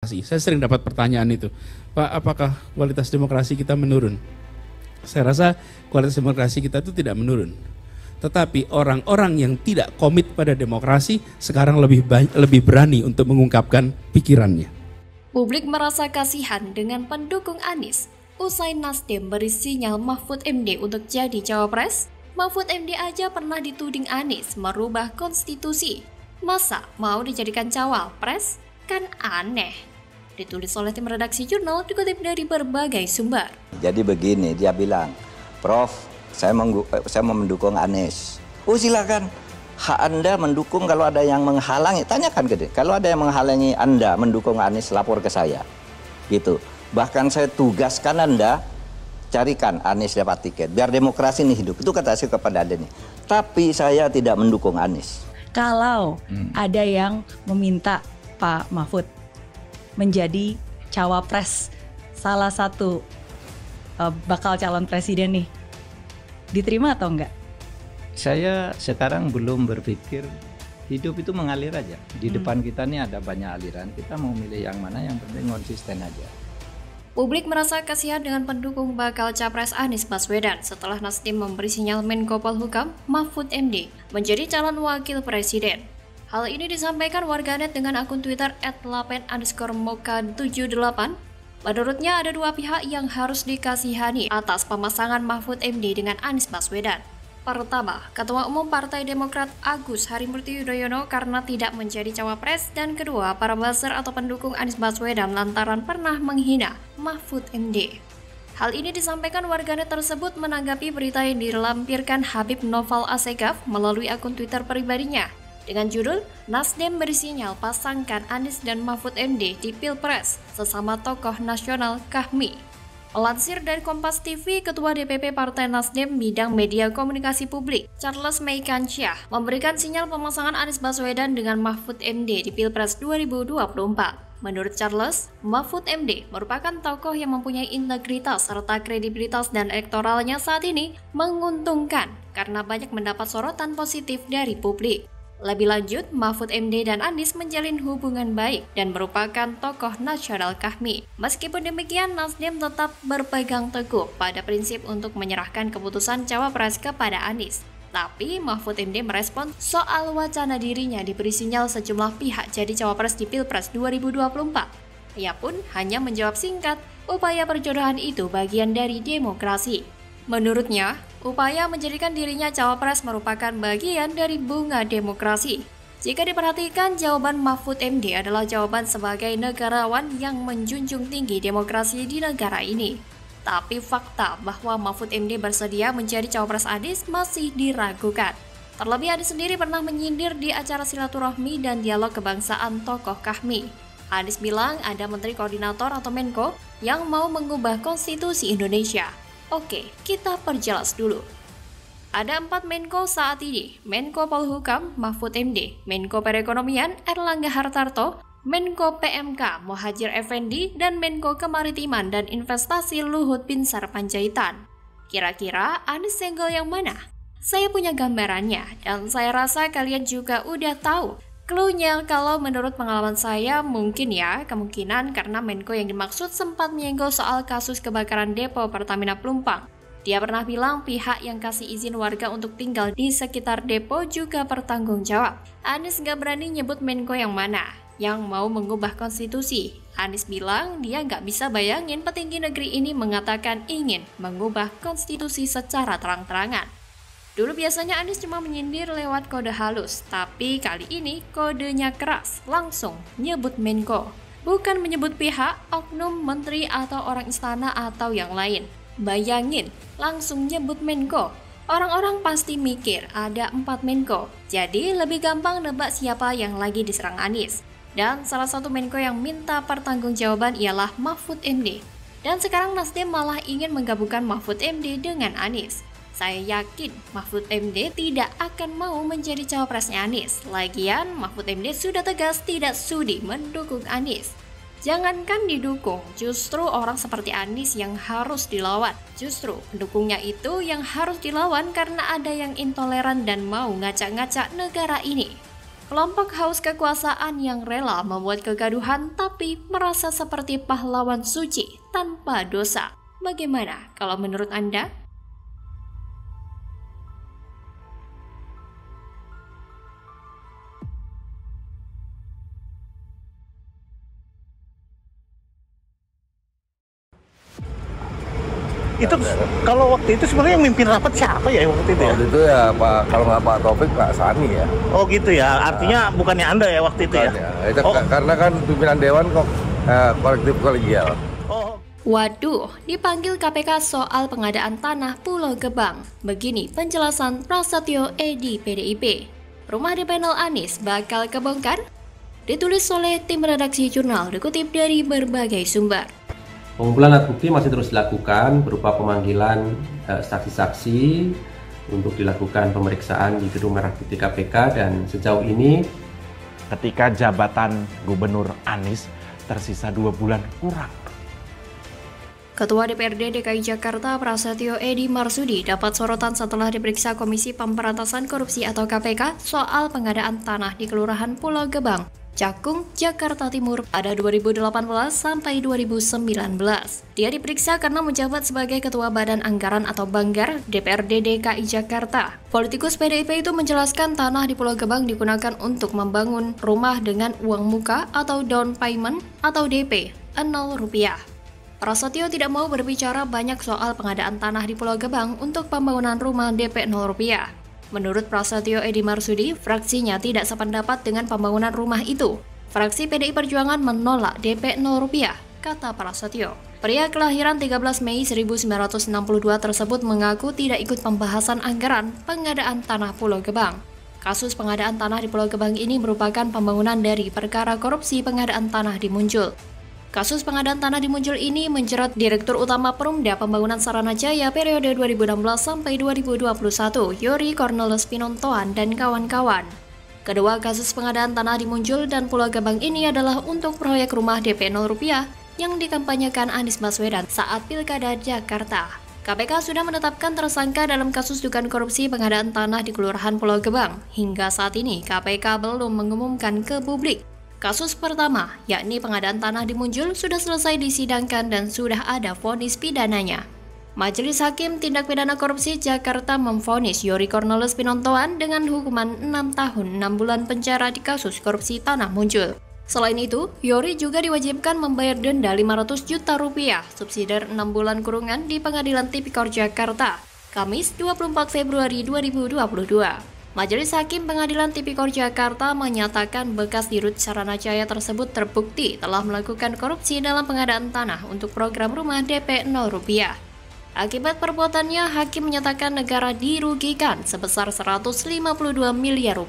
Saya sering dapat pertanyaan itu, Pak, apakah kualitas demokrasi kita menurun? Saya rasa kualitas demokrasi kita itu tidak menurun. Tetapi orang-orang yang tidak komit pada demokrasi sekarang lebih berani untuk mengungkapkan pikirannya. Publik merasa kasihan dengan pendukung Anies. Usai Nasdem beri sinyal Mahfud MD untuk jadi cawapres, Mahfud MD aja pernah dituding Anies merubah konstitusi. Masa mau dijadikan cawapres? Kan aneh. Ditulis oleh tim redaksi jurnal, dikutip dari berbagai sumber. Jadi begini, dia bilang, Prof, saya mau mendukung Anies. Oh silakan, hak Anda mendukung. Kalau ada yang menghalangi, tanyakan ke dia. Kalau ada yang menghalangi Anda mendukung Anies, lapor ke saya. Gitu. Bahkan saya tugaskan Anda, carikan Anies dapat tiket. Biar demokrasi ini hidup. Itu kata saya kepada Anda nih. Tapi saya tidak mendukung Anies. Kalau ada yang meminta Pak Mahfud menjadi cawapres salah satu bakal calon presiden nih, diterima atau enggak? Saya sekarang belum berpikir, hidup itu mengalir aja. Di depan kita nih ada banyak aliran, kita mau milih yang mana, yang penting konsisten aja. Publik merasa kasihan dengan pendukung bakal capres Anies Baswedan setelah Nasdem memberi sinyal Menko Polhukam Mahfud MD menjadi calon wakil presiden. Hal ini disampaikan warganet dengan akun Twitter @lapen_moka78. Menurutnya ada dua pihak yang harus dikasihani atas pemasangan Mahfud MD dengan Anies Baswedan. Pertama, Ketua Umum Partai Demokrat Agus Harimurti Yudhoyono karena tidak menjadi cawapres, dan kedua, para buzzer atau pendukung Anies Baswedan lantaran pernah menghina Mahfud MD. Hal ini disampaikan warganet tersebut menanggapi berita yang dilampirkan Habib Noval Assegaf melalui akun Twitter pribadinya dengan judul Nasdem beri sinyal pasangkan Anies dan Mahfud MD di Pilpres sesama tokoh nasional Kahmi. Melansir dari Kompas TV, Ketua DPP Partai Nasdem Bidang Media Komunikasi Publik, Charles Meikansyah, memberikan sinyal pemasangan Anies Baswedan dengan Mahfud MD di Pilpres 2024. Menurut Charles, Mahfud MD merupakan tokoh yang mempunyai integritas serta kredibilitas dan elektoralnya saat ini menguntungkan karena banyak mendapat sorotan positif dari publik. Lebih lanjut, Mahfud MD dan Anies menjalin hubungan baik dan merupakan tokoh nasional Kahmi. Meskipun demikian, Nasdem tetap berpegang teguh pada prinsip untuk menyerahkan keputusan cawapres kepada Anies. Tapi Mahfud MD merespon soal wacana dirinya diberi sinyal sejumlah pihak jadi cawapres di Pilpres 2024. Ia pun hanya menjawab singkat, upaya perjodohan itu bagian dari demokrasi. Menurutnya, upaya menjadikan dirinya cawapres merupakan bagian dari bunga demokrasi. Jika diperhatikan, jawaban Mahfud MD adalah jawaban sebagai negarawan yang menjunjung tinggi demokrasi di negara ini. Tapi fakta bahwa Mahfud MD bersedia menjadi cawapres Anies masih diragukan. Terlebih Anies sendiri pernah menyindir di acara silaturahmi dan dialog kebangsaan tokoh Kahmi. Anies bilang ada menteri koordinator atau Menko yang mau mengubah konstitusi Indonesia. Oke, kita perjelas dulu. Ada 4 Menko saat ini, Menko Polhukam Mahfud MD, Menko Perekonomian Erlangga Hartarto, Menko PMK Muhadjir Effendi, dan Menko Kemaritiman dan Investasi Luhut Binsar Panjaitan. Kira-kira Anies senggol yang mana? Saya punya gambarannya, dan saya rasa kalian juga udah tahu. Cluenya kalau menurut pengalaman saya mungkin ya, kemungkinan karena Menko yang dimaksud sempat menyenggol soal kasus kebakaran depo Pertamina Pelumpang. Dia pernah bilang pihak yang kasih izin warga untuk tinggal di sekitar depo juga bertanggung jawab. Anies nggak berani nyebut Menko yang mana yang mau mengubah konstitusi. Anies bilang dia nggak bisa bayangin petinggi negeri ini mengatakan ingin mengubah konstitusi secara terang-terangan. Dulu biasanya Anies cuma menyindir lewat kode halus, tapi kali ini kodenya keras, langsung nyebut Menko. Bukan menyebut pihak, oknum, menteri, atau orang istana atau yang lain. Bayangin, langsung nyebut Menko. Orang-orang pasti mikir ada 4 Menko, jadi lebih gampang nebak siapa yang lagi diserang Anies. Dan salah satu Menko yang minta pertanggungjawaban ialah Mahfud MD. Dan sekarang Nasdem malah ingin menggabungkan Mahfud MD dengan Anies. Saya yakin Mahfud MD tidak akan mau menjadi cawapresnya Anies. Lagian, Mahfud MD sudah tegas tidak sudi mendukung Anies. Jangankan didukung, justru orang seperti Anies yang harus dilawan. Justru pendukungnya itu yang harus dilawan karena ada yang intoleran dan mau ngacak-ngacak negara ini. Kelompok haus kekuasaan yang rela membuat kegaduhan tapi merasa seperti pahlawan suci tanpa dosa. Bagaimana kalau menurut Anda? Itu kalau waktu itu sebenarnya yang mimpin rapat siapa ya waktu itu ya? Waktu itu ya Pak, kalau nggak Pak Taufik, Pak Sani ya. Oh gitu ya, artinya bukannya Anda ya waktu itu ya? Itu karena kan pimpinan Dewan kok kolektif kolegial. Waduh, dipanggil KPK soal pengadaan tanah Pulau Gebang. Begini penjelasan Prasetyo Edi PDIP. Rumah DP 0 Anies bakal kebongkar? Ditulis oleh tim redaksi jurnal dikutip dari berbagai sumber. Pengumpulan alat bukti masih terus dilakukan berupa pemanggilan saksi-saksi untuk dilakukan pemeriksaan di Gedung Merah Putih KPK, dan sejauh ini ketika jabatan Gubernur Anies tersisa 2 bulan kurang. Ketua DPRD DKI Jakarta Prasetyo Edi Marsudi dapat sorotan setelah diperiksa Komisi Pemberantasan Korupsi atau KPK soal pengadaan tanah di Kelurahan Pulau Gebang, Cakung, Jakarta Timur pada 2018 sampai 2019. Dia diperiksa karena menjabat sebagai Ketua Badan Anggaran atau Banggar DPRD DKI Jakarta. Politikus PDIP itu menjelaskan tanah di Pulau Gebang digunakan untuk membangun rumah dengan uang muka atau down payment atau DP, Rp0. Prasetyo tidak mau berbicara banyak soal pengadaan tanah di Pulau Gebang untuk pembangunan rumah DP Rp0. Menurut Prasetyo Edi Marsudi, fraksinya tidak sependapat dengan pembangunan rumah itu. Fraksi PDI Perjuangan menolak DP Rp0, kata Prasetyo. Pria kelahiran 13 Mei 1962 tersebut mengaku tidak ikut pembahasan anggaran pengadaan tanah Pulau Gebang. Kasus pengadaan tanah di Pulau Gebang ini merupakan pembangunan dari perkara korupsi pengadaan tanah di Muncul. Kasus pengadaan tanah di Muncul ini menjerat Direktur Utama Perumda Pembangunan Saranajaya periode 2016 sampai 2021, Youri Cornelis Pinontoan dan kawan-kawan. Kedua kasus pengadaan tanah di Muncul dan Pulau Gebang ini adalah untuk proyek rumah DP Rp0 yang dikampanyekan Anies Baswedan saat Pilkada Jakarta. KPK sudah menetapkan tersangka dalam kasus dugaan korupsi pengadaan tanah di Kelurahan Pulau Gebang. Hingga saat ini KPK belum mengumumkan ke publik. Kasus pertama, yakni pengadaan tanah di Muncul, sudah selesai disidangkan dan sudah ada vonis pidananya. Majelis Hakim Tindak Pidana Korupsi Jakarta memvonis Youri Cornelis Pinontoan dengan hukuman 6 tahun 6 bulan penjara di kasus korupsi tanah Muncul. Selain itu, Youri juga diwajibkan membayar denda Rp500 juta subsidiar 6 bulan kurungan di Pengadilan Tipikor Jakarta, Kamis 24 Februari 2022. Majelis Hakim Pengadilan Tipikor Jakarta menyatakan bekas Dirut Saranajaya tersebut terbukti telah melakukan korupsi dalam pengadaan tanah untuk program rumah DP Rp0. Akibat perbuatannya, Hakim menyatakan negara dirugikan sebesar Rp152 miliar.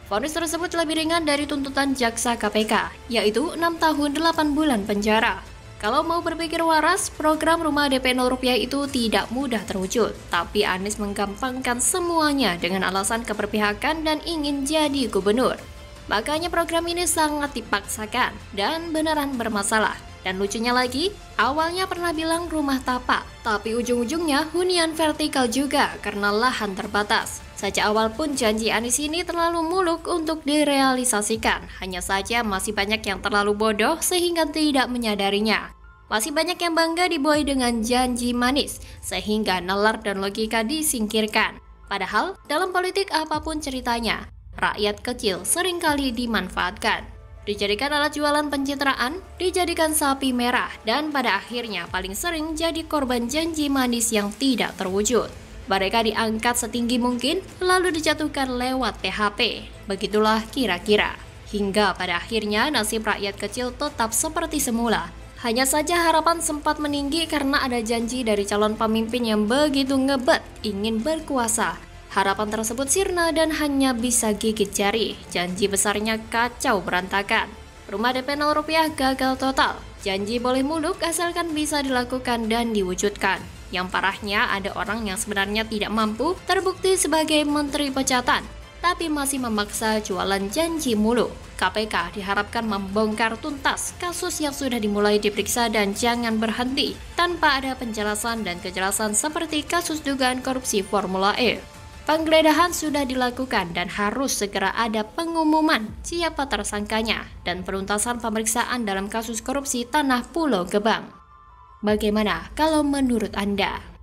Vonis tersebut lebih ringan dari tuntutan jaksa KPK, yaitu 6 tahun 8 bulan penjara. Kalau mau berpikir waras, program rumah DP Rp0 itu tidak mudah terwujud, tapi Anies menggampangkan semuanya dengan alasan keberpihakan dan ingin jadi gubernur. Makanya program ini sangat dipaksakan dan beneran bermasalah. Dan lucunya lagi, awalnya pernah bilang rumah tapak, tapi ujung-ujungnya hunian vertikal juga karena lahan terbatas. Sejak awal pun janji Anies ini terlalu muluk untuk direalisasikan, hanya saja masih banyak yang terlalu bodoh sehingga tidak menyadarinya. Masih banyak yang bangga dibuai dengan janji manis, sehingga nalar dan logika disingkirkan. Padahal, dalam politik apapun ceritanya, rakyat kecil seringkali dimanfaatkan. Dijadikan alat jualan pencitraan, dijadikan sapi merah, dan pada akhirnya paling sering jadi korban janji manis yang tidak terwujud. Mereka diangkat setinggi mungkin, lalu dijatuhkan lewat PHP. Begitulah kira-kira. Hingga pada akhirnya nasib rakyat kecil tetap seperti semula. Hanya saja harapan sempat meninggi karena ada janji dari calon pemimpin yang begitu ngebet ingin berkuasa. Harapan tersebut sirna dan hanya bisa gigit jari. Janji besarnya kacau berantakan. Rumah DP Rp0 gagal total. Janji boleh muluk asalkan bisa dilakukan dan diwujudkan. Yang parahnya ada orang yang sebenarnya tidak mampu terbukti sebagai menteri pecatan, tapi masih memaksa jualan janji mulu. KPK diharapkan membongkar tuntas kasus yang sudah dimulai diperiksa dan jangan berhenti tanpa ada penjelasan dan kejelasan seperti kasus dugaan korupsi Formula E. Penggeledahan sudah dilakukan dan harus segera ada pengumuman siapa tersangkanya dan penuntasan pemeriksaan dalam kasus korupsi Tanah Pulau Gebang. Bagaimana kalau menurut Anda?